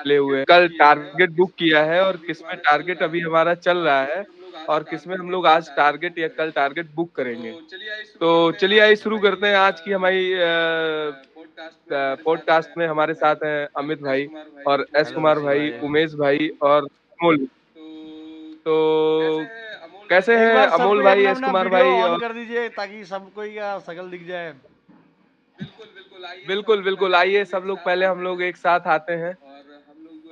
ले हुए कल टारगेट बुक किया है और किसमें टारगेट अभी हमारा चल रहा है और किसमें हम लोग आज टारगेट या कल टारगेट बुक करेंगे। तो चलिए आइए शुरू करते हैं आज की हमारी पॉडकास्ट में हमारे साथ हैं अमित भाई और एस हेलो कुमार ऋषि भाई, भाई। उमेश भाई और अमोल। तो कैसे एक हैं बार अमोल सबको भाई, अपना एस अपना कुमार वीडियो भाई? ऑन और कर दीजिए ताकि सबको का शकल दिख जाए। बिल्कुल बिल्कुल, आइए सब लोग पहले हम लोग एक साथ आते हैं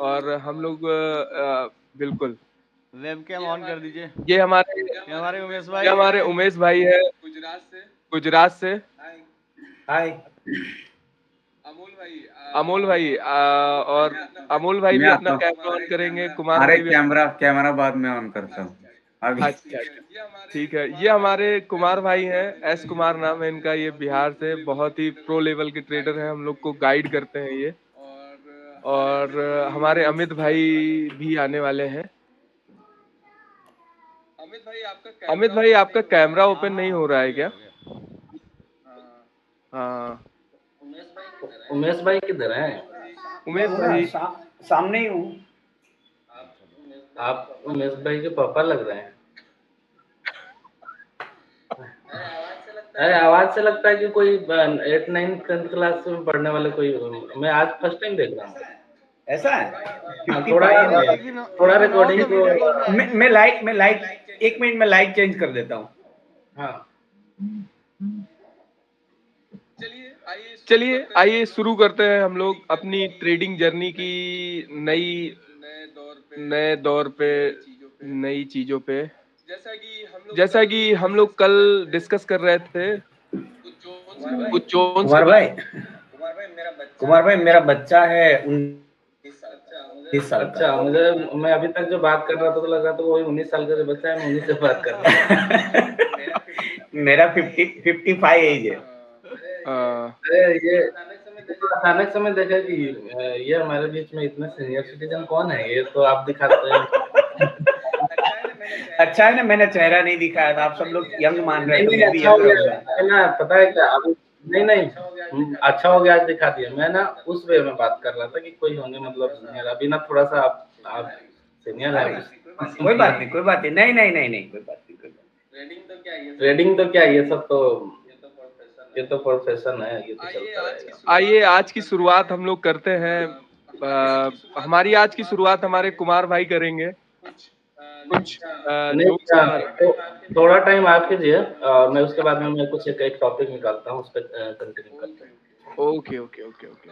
और हम लोग बिल्कुल वेब कैम ऑन कर दीजिए। ये हमारे ये हमारे उमेश ये भाई हमारे हैं। उमेश भाई है गुजरात से। हाय। अमोल भाई और अमोल भाई मैं भी आता अपना हूँ। कैमरा ऑन करेंगे, कुमार अरे भाई भी। कैमरा कैमरा बाद में ऑन करता हूँ अभी। अच्छा अच्छा, ठीक है। ये हमारे कुमार भाई हैं, एस कुमार नाम है इनका, ये बिहार से बहुत ही प्रो लेवल के ट्रेडर हैं, हम लोग को गाइड करते हैं ये। और हमारे अमित भाई भी आने वाले हैं। अमित भाई आपका कैमरा हाँ ओपन नहीं हाँ, हो रहा हो है गया क्या? हो गया। हाँ उमेश भाई किधर हैं? मैं उमेश हूँ ना, भाई। सामने ही हूँ। आप उमेश भाई के पापा लग रहे हैं। अरे आवाज से लगता है कि कोई 8 9 10th क्लास में पढ़ने वाले कोई। मैं आज फर्स्ट टाइम देख रहा हूँ। ऐसा है। हाँ, 55 है। थोड़ा लेकिन हो रिकॉर्डिंग तो को। वीडियो कॉल में ऐसे मैं लाइट 1 मिनट में लाइट चेंज कर देता हूँ। हाँ, चलिए आइए शुरू करते हैं हम लोग अपनी ट्रेडिंग जर्नी की नई नए दौर पे, नई चीजों पे। जैसा कि हम लोग कल डिस्कस कर रहे थे कुछ जोन्स के कुमार भाई, बारे में। मेरा बच्चा है 19 साल का। अच्छा। मैं अभी तक जो बात कर रहा था तो लग रहा था वही 19 साल का जो बच्चा है, मैं उन्हीं से बात कर रहा हूँ। मेरा 55 एज है। अरे ये अचानक से मैं देखा कि ये हमारे बीच में इतने सीनियर सिटीजन कौन है, ये तो आप दिखाते हैं। अच्छा है ना, मैंने चेहरा नहीं दिखाया था, आप सब लोग यंग मान रहे नहीं तो नहीं, मैं भी अच्छा हो यंग गया रहूंगा। है ना, पता है क्या अभी। नहीं नहीं, अच्छा हो गया आज दिखा दिया। मैं ना उस वे में बात कर रहा था कि कोई होंगे मतलब सीनियर। अभी ना थोड़ा सा आप सीनियर है। अरे कोई बात नहीं, कोई बात नहीं, नहीं नहीं नहीं नहीं, कोई बात नहीं, कोई बात ट्रेडिंग तो क्या, ये तो प्रोफेशन है, ये तो चलता रहेगा। आइए आज की शुरुआत हम लोग करते हैं। हमारी आज की शुरुआत हमारे कुमार भाई करेंगे कुछ नहीं, जोक्स के बारे में। तो थोड़ा टाइम आप कीजिए। मैं उसके बाद में मैं कुछ एक टॉपिक निकालता हूँ, उस पर कंटिन्यू करते हैं। Okay okay okay okay.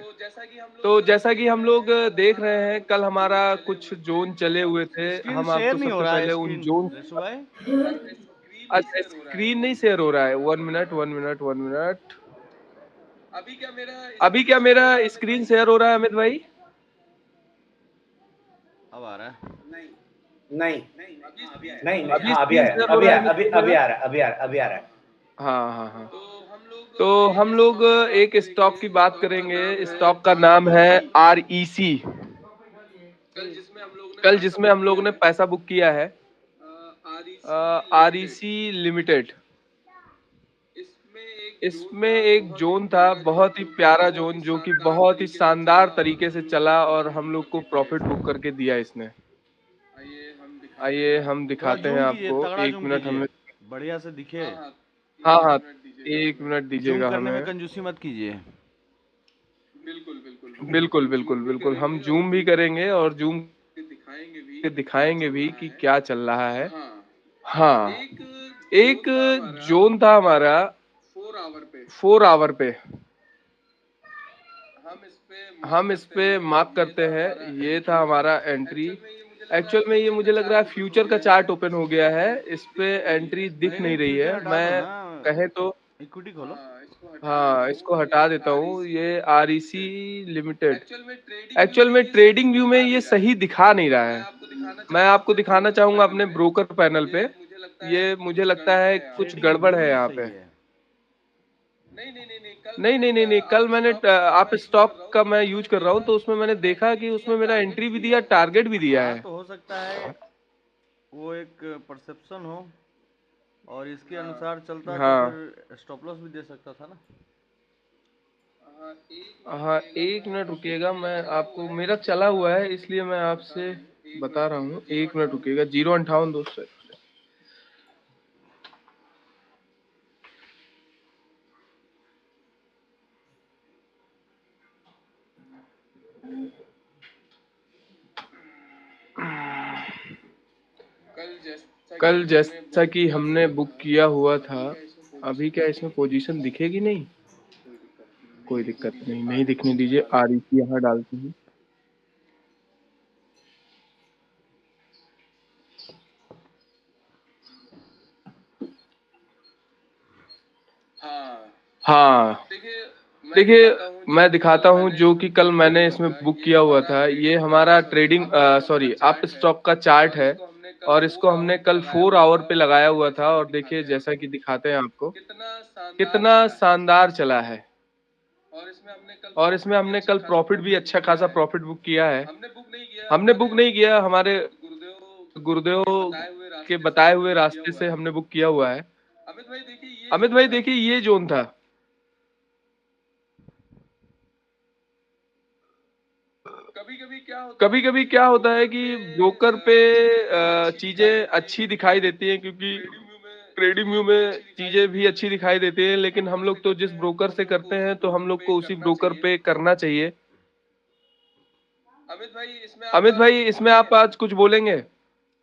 तो जैसा कि हम लोग देख रहे हैं, कल हमारा कुछ जोन चले हुए थे। स्क्रीन हम शेयर आपको नहीं हो सबसे रहा है। पहले उन स्क्रीन जोन। ऋषि भाई, अच्छा, स्क्रीन नहीं शेयर हो रहा है। 1 मिनट 1 मिनट 1 मिनट। अभी क्या मेरा स्क्रीन शेयर हो रहा है अमित भाई? अब आ रहा है। नहीं नहीं नहीं, अभी हाँ अभी स्क्रीन आया, शेयर हो रहा है अमित भाई अभी मेरा? आ रहा है, अभी आ रहा है। हाँ हाँ हाँ। तो हम लोग एक स्टॉक की बात करेंगे। स्टॉक का नाम है REC। कल जिसमें हम लोगों ने पैसा बुक किया है, REC लिमिटेड। इसमें एक जोन था, बहुत ही प्यारा जोन, जो कि बहुत ही शानदार तरीके से चला और हम लोग को प्रॉफिट बुक करके दिया इसने। आइए हम थोड़ा दिखाते हैं जूम कीजिए, आपको। तगड़ा एक जूम मिनट कीजिए, हमें। बढ़िया से दिखे। हाँ हाँ, 1 मिनट जूम दीजिएगा करने में हमें। कंजूसी मत कीजिए। बिल्कुल बिल्कुल बिल्कुल, हम जूम भी करेंगे और जूम के दिखाएंगे भी कि क्या चल रहा है। हाँ, एक जोन था हमारा 4 आवर पे। हम इस पे मार्क करते हैं। ये था हमारा एंट्री। एक्चुअल में ये मुझे लग रहा है फ्यूचर का चार्ट ओपन हो गया है, इस पे एंट्री दिख नहीं नहीं, नहीं रही फ्यूचर है। हटा दो मैं ना, कहे तो इक्विटी खोलो। हाँ, इसको हटा देता हूँ। ये REC लिमिटेड। एक्चुअल में ट्रेडिंग व्यू में ये सही दिखा नहीं रहा है। मैं आपको दिखाना चाहूंगा अपने ब्रोकर पैनल पे। ये मुझे लगता है कुछ ट्रेडिंग गड़बड़ व्यू है ये यहाँ पे। सही है। नहीं नहीं नहीं नहीं, कल मैंने आप स्टॉक का मैं यूज कर रहा हूँ, तो उसमें मैंने देखा कि उसमें मेरा एंट्री भी दिया, टारगेट भी दिया हाँ है। तो हो सकता है वो एक परसेप्शन हो और इसके अनुसार चलता तो हाँ फिर स्टॉप लॉस भी दे सकता था ना। हाँ, 1 मिनट रुकिएगा, मैं आपको, मेरा चला हुआ है इसलिए मैं आपसे बता रहा हूँ। 1 मिनट रुकिएगा। 058 200। कल जैसा कि हमने बुक किया हुआ था, अभी क्या इसमें पोजीशन दिखेगी नहीं? कोई दिक्कत नहीं, नहीं दिखने दीजिए। REC यहाँ डालते हैं। हाँ, देखिए मैं दिखाता हूँ जो कि कल मैंने इसमें बुक किया हुआ था। ये हमारा ट्रेडिंग सॉरी अप स्टॉक का चार्ट है, और इसको हमने कल 4 आवर पे लगाया हुआ था। और देखिए जैसा कि दिखाते हैं आपको, कितना शानदार चला है। और इसमें हमने कल प्रॉफिट भी अच्छा खासा प्रॉफिट बुक किया है। हमने बुक नहीं किया, हमारे गुरुदेव के बताए हुए रास्ते से हमने बुक किया हुआ है। अमित भाई देखिए ये जोन था। कभी कभी क्या होता है कि ब्रोकर पे चीजें अच्छी दिखाई देती हैं, क्योंकि ट्रेडिंग व्यू में चीजें भी अच्छी दिखाई देती हैं, लेकिन हम लोग तो जिस ब्रोकर से करते हैं तो हम लोग को उसी ब्रोकर पे करना चाहिए। अमित भाई इसमें आप आज कुछ बोलेंगे?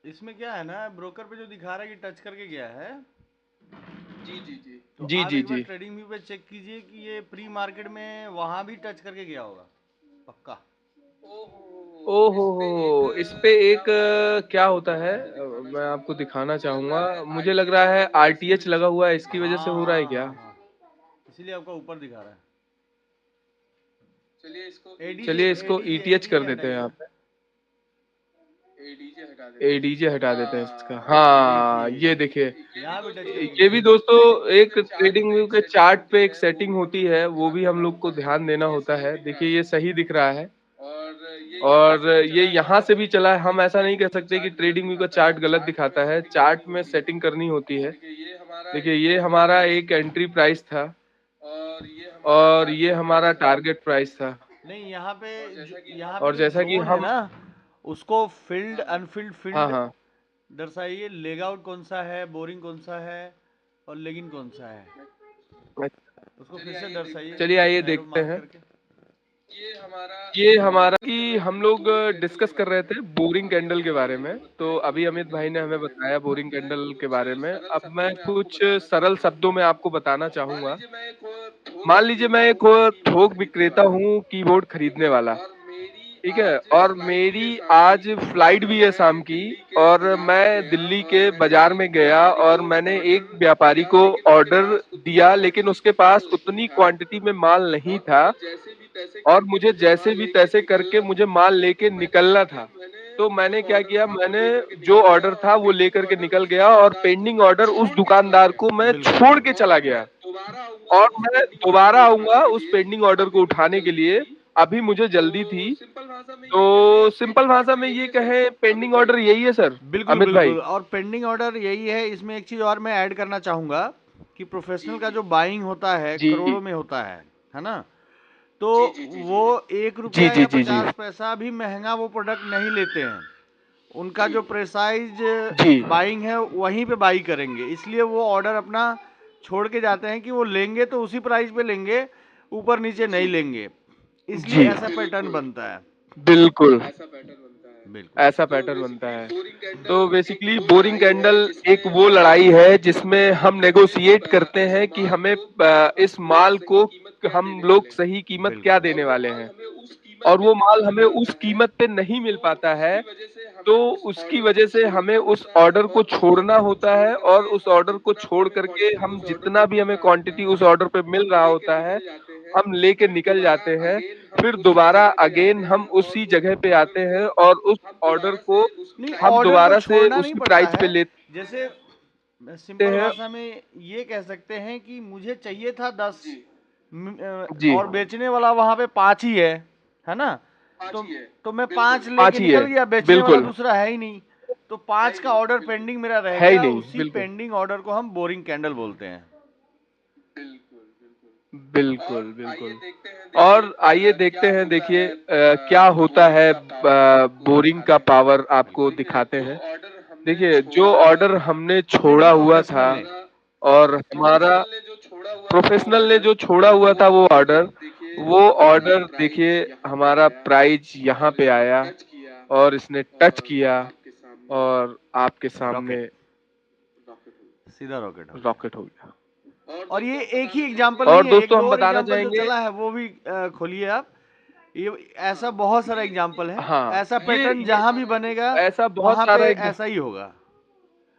इसमें क्या है ना, ब्रोकर पे जो दिखा रहा है कि टच करके गया है। तो जी आप जी एक बार जी। ट्रेडिंग व्यू पे चेक कीजिए कि ये प्री मार्केट में वहां भी टच करके गया होगा पक्का। ओहो, इस पे एक क्या होता है, मैं आपको दिखाना चाहूंगा। मुझे लग रहा है RTH लगा हुआ है, इसकी वजह से हो रहा है क्या? हाँ। इसीलिए आपका ऊपर दिखा रहा है। चलिए इसको ETH कर देते हैं यहाँ पे। ADJ हटा देते हैं इसका। हाँ ये देखिए, यहाँ पे टच करके ये गया भी है। दोस्तों एक ट्रेडिंग व्यू के चार्ट पे एक सेटिंग होती है, वो भी हम लोग को ध्यान देना होता है। देखिए ये सही दिख रहा है, और ये यहाँ से भी चला है। हम ऐसा नहीं कह सकते कि ट्रेडिंग व्यू का चार्ट गलत दिखाता है, चार्ट में सेटिंग करनी होती है। देखिए ये हमारा एक एंट्री प्राइस था, और ये हमारा टारगेट प्राइस था। नहीं, यहाँ पे और जो जैसा कि जोन है हम, ना, उसको फिल्ड अनफिल्ड हाँ फील्ड हाँ, दर्शाइए। लेग आउट कौन सा है, बोरिंग कौन सा है, और लेग इन कौन सा है, उसको फिर से दर्शाइए चलिए आइए एरो देखते मार्क हैं। करके। ये हमारा कि हम लोग डिस्कस कर रहे थे बोरिंग कैंडल के बारे में, तो अभी अमित भाई ने हमें बताया बोरिंग कैंडल के बारे में। अब मैं कुछ सरल शब्दों में आपको बताना चाहूंगा। मान लीजिए मैं एक थोक विक्रेता हूँ, कीबोर्ड खरीदने वाला, ठीक है, और मेरी आज फ्लाइट भी है शाम की, और मैं दिल्ली के बाजार में गया और मैंने एक व्यापारी को ऑर्डर दिया, लेकिन उसके पास उतनी क्वांटिटी में माल नहीं था, और मुझे जैसे भी तैसे करके मुझे माल लेके निकलना था। तो मैंने क्या किया, मैंने जो ऑर्डर था वो लेकर के निकल गया, और पेंडिंग ऑर्डर उस दुकानदार को मैं बिल्कुल छोड़ के बिल्कुल। चला गया, और मैं दोबारा आऊंगा उस पेंडिंग ऑर्डर को उठाने के लिए। अभी मुझे जल्दी थी। तो सिंपल भाषा में ये कहें, पेंडिंग ऑर्डर यही है सर, बिल्कुल अमित भाई। बिल्कुल। और पेंडिंग ऑर्डर यही है। इसमें एक चीज और मैं ऐड करना चाहूंगा कि प्रोफेशनल का जो बाइंग होता है जी करोड़ों में होता है ना। तो वो एक जी रुपया जी या जी जी 50 पैसा भी महंगा वो प्रोडक्ट नहीं लेते हैं। उनका जो प्रेसाइज जी बाइंग है वहीं पे बाई करेंगे, इसलिए वो ऑर्डर अपना छोड़ के जाते हैं कि वो लेंगे तो उसी प्राइस पे लेंगे, ऊपर नीचे नहीं लेंगे। इसलिए जी, ऐसा पैटर्न बनता है। बिल्कुल बिल्कुल। ऐसा पैटर्न बनता है। तो बेसिकली बोरिंग कैंडल एक वो लड़ाई है जिसमें हम नेगोशिएट करते हैं कि हमें इस माल को हम लोग सही कीमत क्या बिल्कुल देने वाले हैं, और वो माल हमें उस कीमत पे नहीं मिल पाता है, तो उसकी वजह से हमें उस ऑर्डर को छोड़ना होता है, और उस ऑर्डर को छोड़ करके हम जितना भी हमें क्वांटिटी उस ऑर्डर पे मिल रहा होता है, हम लेके निकल जाते हैं। फिर दोबारा अगेन हम उसी जगह पे आते हैं, और उस ऑर्डर को नहीं, हम ऑर्डर को दोबारा से छोड़ना नहीं उसी पड़ता प्राइस पे है। लेते जैसे सिंपल हैं। भाषा में ये कह सकते हैं कि मुझे चाहिए था 10, जी, और बेचने वाला वहां पे 5 ही है ना। तो तो मैं 5 लेके 5 ही निकल है, गया, बेचने वाला बिल्कुल, दूसरा है ही नहीं। तो 5 का ऑर्डर पेंडिंग मेरा रह है ही गया, नहीं, उसी बिल्कुल, पेंडिंग ऑर्डर को हम बोरिंग कैंडल बोलते हैं। बिल्कुल, बिल्कुल। और आइए देखते हैं, देखिए क्या होता है, बोरिंग का पावर आपको दिखाते हैं। देखिए, जो ऑर्डर हमने छोड़ा हुआ था प्रोफेशनल ने और हमारा प्रोफ़ेशनल ने जो छोड़ा हुआ था वो ऑर्डर देखिए हमारा प्राइस यहाँ पे आया और इसने टच किया और आपके रॉकेट, सामने सीधा रॉकेट हो गया। रॉकेट हो गया। और ये एक ही एग्जाम्पल और नहीं है, एक दोस्तों दो हम और बताना एग्जाम्पल जो चाहेंगे, चला है वो भी खोलिए आप। ये ऐसा बहुत सारा एग्जाम्पल है, हाँ, ऐसा पैटर्न ये जहां भी बनेगा ऐसा बहुत वहां सारा पे एग्ज़ ऐसा ही होगा।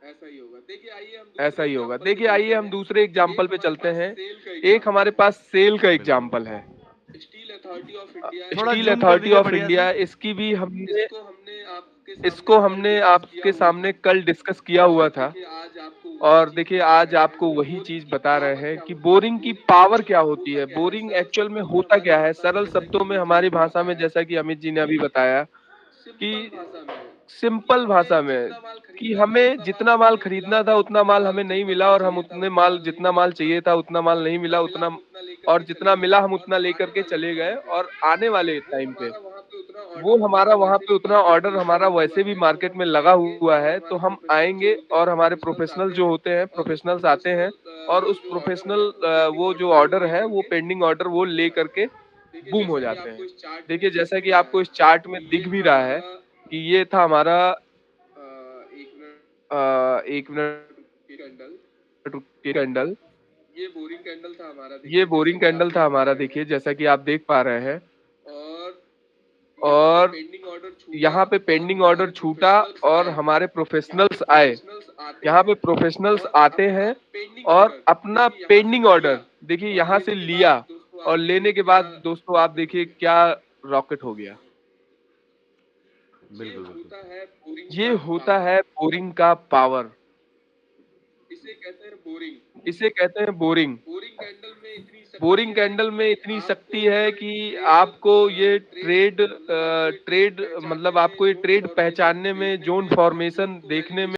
ऐसा ही होगा। देखिए आइए हम दूसरे एग्जाम्पल पे चलते हैं। एक हमारे पास सेल का बिल्कुल, एग्जाम्पल है। थोड़ा स्टील जूम कर अथॉरिटी दीजिए ऑफ बढ़िया से। इंडिया, इसको हमने आपके सामने कल डिस्कस किया हुआ था और देखिए आज आपको वही चीज़ बता रहे हैं कि बोरिंग की पावर क्या होती है, बोरिंग एक्चुअल में होता क्या है? सरल शब्दों में हमारी भाषा में, जैसा कि अमित जी ने अभी बताया कि सिंपल भाषा में कि हमें जितना माल खरीदना था उतना माल हमें नहीं मिला और हम उतने माल जितना माल चाहिए था उतना माल नहीं मिला, उतना और जितना मिला हम उतना लेकर के चले गए और आने वाले टाइम पे वो हमारा वहाँ पे उतना ऑर्डर हमारा वैसे भी मार्केट में लगा हुआ है, तो हम आएँगे और हमारे प्रोफ़ेशनल जो होते हैं, प्रोफ़ेशनल्स आते हैं और उस प्रोफ़ेशनल वो जो ऑर्डर है, वो पेंडिंग ऑर्डर वो ले करके बूम हो जाते हैं। देखिए, जैसा कि आपको इस चार्ट में दिख भी रहा है कि ये था हमारा 1 मिनट रुकिए कैंडल, ये बोरिंग कैंडल था हमारा, देखिए जैसा कि आप देख पा रहे हैं और यहाँ पे पेंडिंग ऑर्डर छूटा और हमारे प्रोफ़ेशनल्स आए। यहाँ पे प्रोफ़ेशनल्स आते हैं और अपना पेंडिंग ऑर्डर देखिए यहाँ से लिया और लेने के बाद दोस्तों आप देखिए क्या रॉकेट हो गया। बिल्कुल, बिल्कुल। ये होता है बोरिंग का पावर। इसे कहते हैं बोरिंग। बोरिंग कैंडल में इतनी शक्ति है कि आपको ये ट्रेड मतलब आपको ये ट्रेड पहचानने में, ज़ोन फ़ॉर्मेशन देखने में